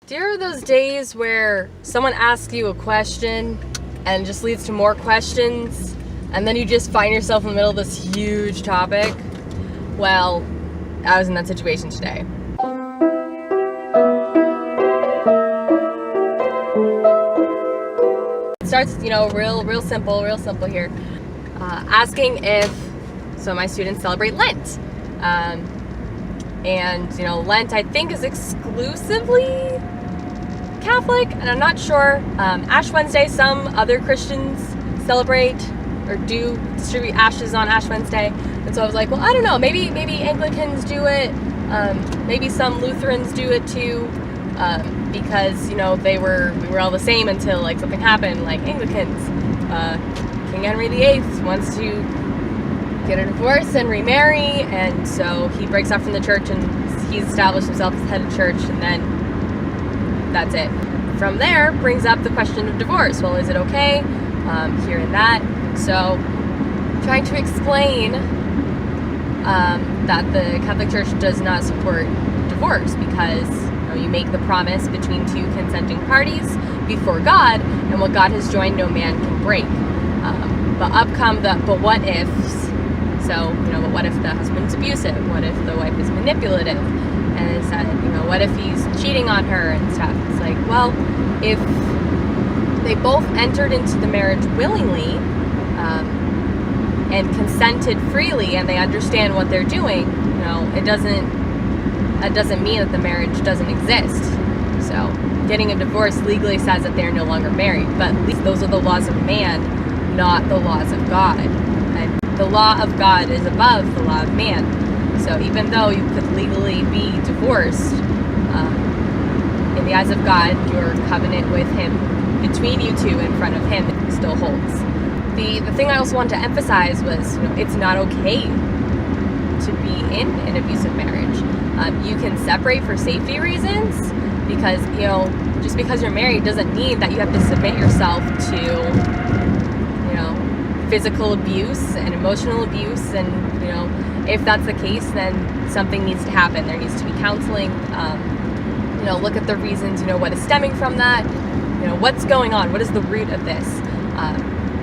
Do you remember those days where someone asks you a question and just leads to more questions, and then you just find yourself in the middle of this huge topic? Well, I was in that situation today. It starts, real simple here. Asking if my students celebrate Lent. And Lent, I think, is exclusively Catholic, and I'm not sure. Ash Wednesday, some other Christians celebrate or do distribute ashes on Ash Wednesday. And so I was like, well, I don't know, maybe Anglicans do it, maybe some Lutherans do it too, because we were all the same until like something happened, like Anglicans. King Henry VIII wants to get a divorce and remarry, and so he breaks off from the church and he's established himself as head of church, and then that's it. From there, brings up the question of divorce. Well, is it okay? Here and that. So, trying to explain that the Catholic Church does not support divorce because you make the promise between two consenting parties before God, and what God has joined, no man can break. But up come the but what ifs. So, but what if the husband's abusive? What if the wife is manipulative? And it said, what if he's cheating on her and stuff? It's like, well, if they both entered into the marriage willingly and consented freely, and they understand what they're doing, that doesn't mean that the marriage doesn't exist. So, getting a divorce legally says that they're no longer married, but at least those are the laws of man, not the laws of God. And the law of God is above the law of man. So even though you could legally be divorced, in the eyes of God, your covenant with Him, between you two, in front of Him, still holds. The thing I also wanted to emphasize was, it's not okay to be in an abusive marriage. You can separate for safety reasons, because, just because you're married doesn't mean that you have to submit yourself to, physical abuse and emotional abuse, and if that's the case, then something needs to happen. There needs to be counseling. Look at the reasons. What is stemming from that. What's going on. What is the root of this?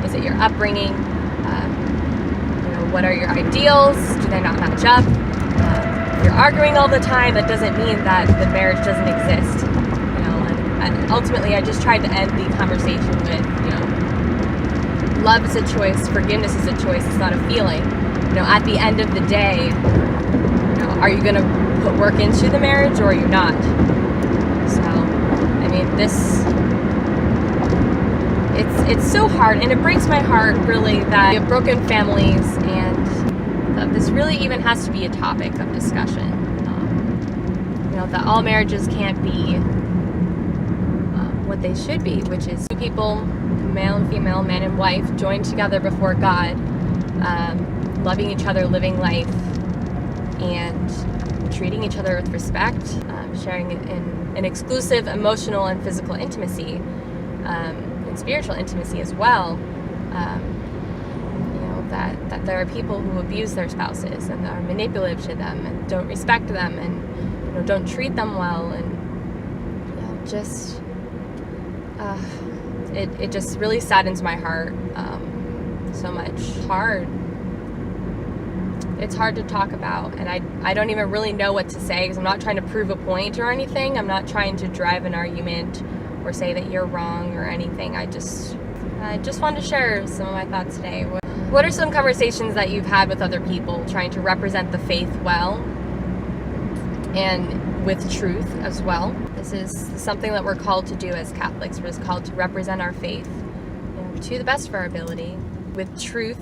Is it your upbringing? What are your ideals? Do they not match up? If you're arguing all the time, that doesn't mean that the marriage doesn't exist. And ultimately, I just tried to end the conversation with, love is a choice, forgiveness is a choice, it's not a feeling. At the end of the day, are you going to put work into the marriage, or are you not? So, it's so hard, and it breaks my heart, really, that we have broken families, and that this really even has to be a topic of discussion. That all marriages can't be what they should be, which is two people, male and female, man and wife, joined together before God, loving each other, living life, and treating each other with respect, sharing an exclusive emotional and physical intimacy, and spiritual intimacy as well. That there are people who abuse their spouses and are manipulative to them and don't respect them and don't treat them well, and it just really saddens my heart so much. It's hard to talk about, and I don't even really know what to say, because I'm not trying to prove a point or anything. I'm not trying to drive an argument or say that you're wrong or anything. I just wanted to share some of my thoughts today. What are some conversations that you've had with other people trying to represent the faith well and with truth as well? This is something that we're called to do as Catholics. We're called to represent our faith to the best of our ability with truth,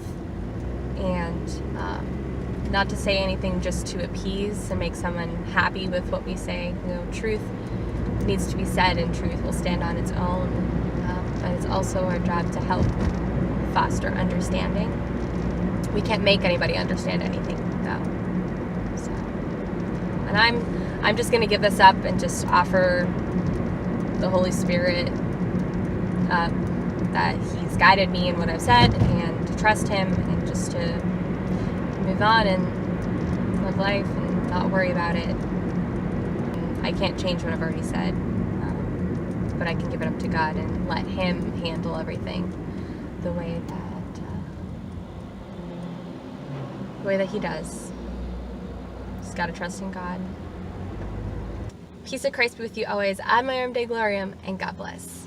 and not to say anything just to appease and make someone happy with what we say. Truth needs to be said, and truth will stand on its own. But it's also our job to help foster understanding. We can't make anybody understand anything, though. So, and I'm just going to give this up and just offer the Holy Spirit that He's guided me in what I've said, and to trust Him, and just to move on and live life and not worry about it. I can't change what I've already said. I can give it up to God and let Him handle everything the way that He does. Just gotta trust in God. Peace of Christ be with you always. Ad Maiorem Dei Gloriam, and God bless.